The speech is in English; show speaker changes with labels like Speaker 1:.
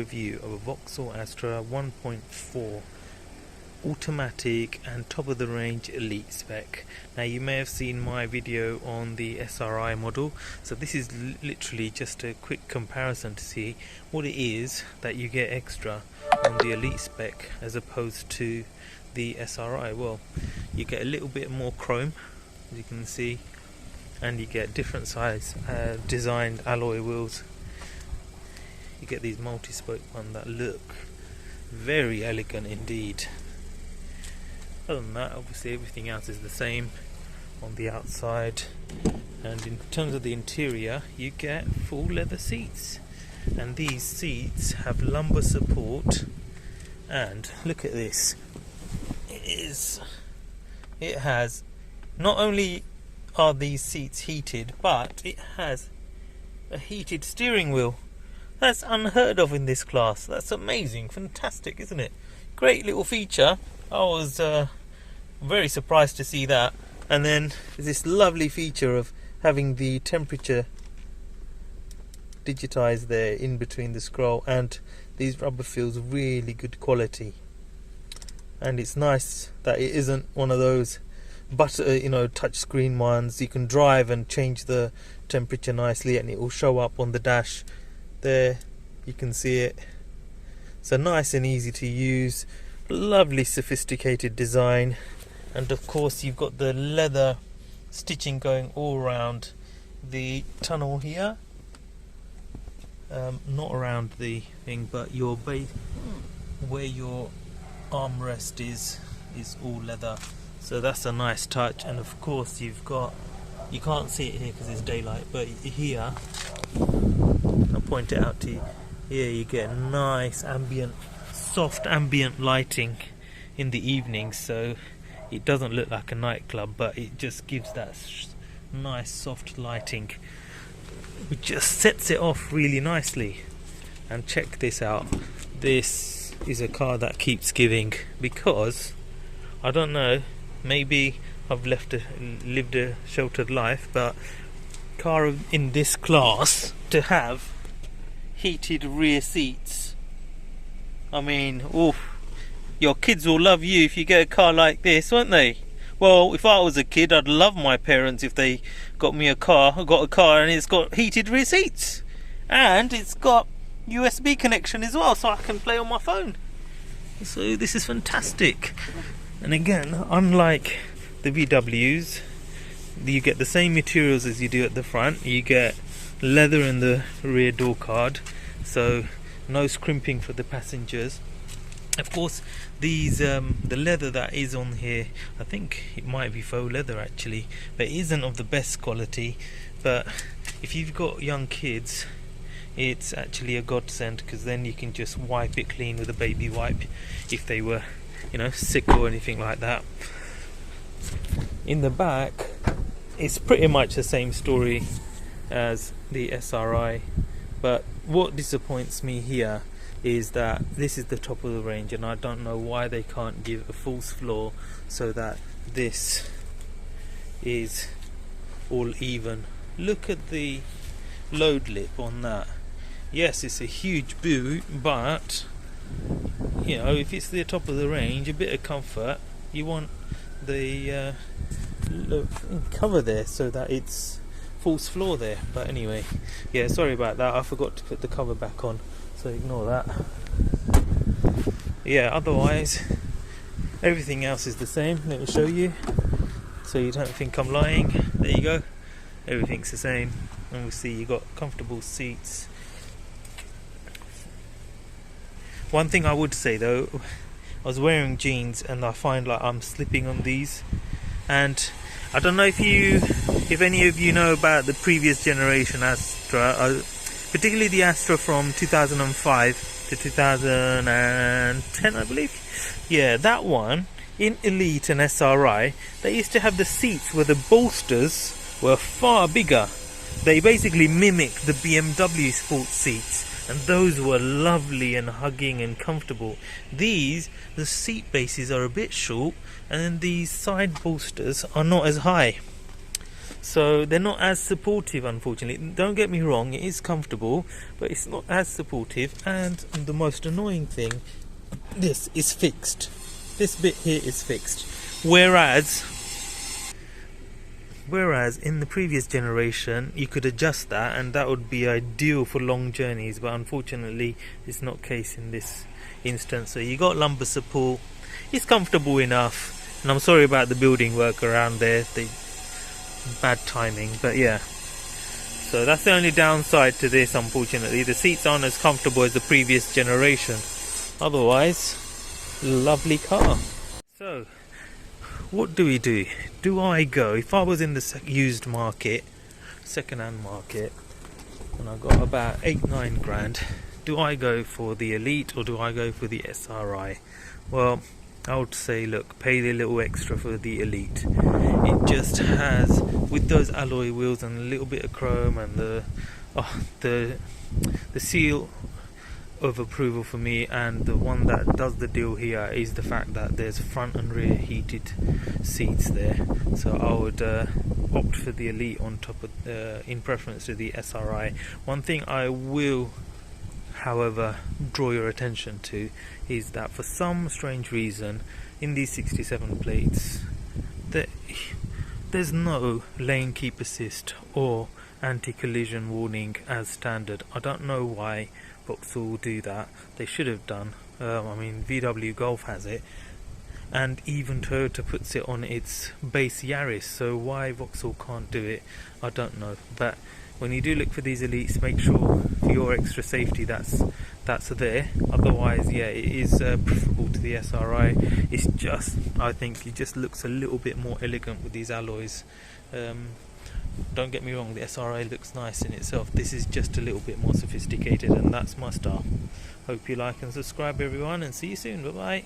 Speaker 1: review of a Vauxhall Astra 1.4 automatic and top of the range elite spec. Now you may have seen my video on the SRI model, so this is literally just a quick comparison to see what it is that you get extra on the elite spec as opposed to the SRI. Well, you get a little bit more chrome, as you can see, and you get different size designed alloy wheels. You get these multi-spoke ones that look very elegant indeed. Other than that, obviously everything else is the same on the outside, and in terms of the interior you get full leather seats, and these seats have lumbar support. And look at this, it has, not only are these seats heated, but it has a heated steering wheel. That's unheard of in this class. That's amazing, fantastic, isn't it? Great little feature. I was very surprised to see that. And then there's this lovely feature of having the temperature digitized there in between the scroll, and these rubber feels really good quality. And it's nice that it isn't one of those touch screen ones. You can drive and change the temperature nicely and it will show up on the dash. There you can see it. So nice and easy to use, lovely sophisticated design, and of course you've got the leather stitching going all around the tunnel here, not around the thing, but your base where your armrest is all leather, so that's a nice touch. And of course you've got, you can't see it here because it's daylight, but here I'll point it out to you. Here you get nice ambient, soft ambient lighting in the evening, so it doesn't look like a nightclub, but it just gives that nice soft lighting, which just sets it off really nicely. And check this out, this is a car that keeps giving, because I don't know, maybe I've lived a sheltered life, but car in this class to have heated rear seats, I mean, oof, your kids will love you if you get a car like this, won't they? Well, if I was a kid, I'd love my parents if they got me a car. I got a car and it's got heated rear seats, and it's got USB connection as well, so I can play on my phone. So this is fantastic. And again, unlike the VWs, you get the same materials as you do at the front. You get leather in the rear door card, so no scrimping for the passengers. Of course, these the leather that is on here, I think it might be faux leather actually, but it isn't of the best quality. But if you've got young kids, it's actually a godsend, because then you can just wipe it clean with a baby wipe if they were, sick or anything like that. In the back, it's pretty much the same story as the SRI, but what disappoints me here is that this is the top of the range, and I don't know why they can't give a false floor so that this is all even. Look at the load lip on that. Yes, it's a huge boot, but if it's the top of the range, a bit of comfort, you want the cover there so that it's false floor there. But anyway, yeah, sorry about that, I forgot to put the cover back on, so ignore that. Yeah, otherwise everything else is the same. Let me show you so you don't think I'm lying. There you go, everything's the same. Obviously you got comfortable seats. One thing I would say though, I was wearing jeans and I find like I'm slipping on these, and I don't know if any of you know about the previous generation Astra, particularly the Astra from 2005 to 2010, I believe. Yeah, that one, in Elite and SRI, they used to have the seats where the bolsters were far bigger. They basically mimicked the BMW sports seats, and those were lovely and hugging and comfortable. These, the seat bases are a bit short, and then these side bolsters are not as high. So they're not as supportive, unfortunately. Don't get me wrong, it is comfortable, but it's not as supportive. And the most annoying thing, this is fixed. This bit here is fixed. Whereas in the previous generation you could adjust that, and that would be ideal for long journeys, but unfortunately it's not the case in this instance. So you got lumbar support, it's comfortable enough, and I'm sorry about the building work around there, the bad timing, but yeah. So that's the only downside to this, unfortunately. The seats aren't as comfortable as the previous generation. Otherwise, lovely car. So what do we do? Do I go, if I was in the used market, second-hand market, and I got about 8-9 grand, do I go for the Elite or do I go for the SRI? Well, I would say, look, pay the little extra for the Elite. It just has, with those alloy wheels and a little bit of chrome and the seal of approval for me, and the one that does the deal here is the fact that there's front and rear heated seats there. So I would opt for the Elite on top of in preference to the SRI. One thing I will, however, draw your attention to is that for some strange reason in these 67 plates there's no lane keep assist or anti-collision warning as standard. I don't know why Vauxhall do that. They should have done. I mean, VW Golf has it, and even Toyota puts it on its base Yaris, so why Vauxhall can't do it, I don't know. But when you do look for these Elites, make sure for your extra safety that's there. Otherwise, yeah, it is preferable to the SRI. It's just, I think it just looks a little bit more elegant with these alloys. Don't get me wrong, the SRI looks nice in itself. This is just a little bit more sophisticated, and that's my style. Hope you like and subscribe, everyone, and see you soon. Bye bye.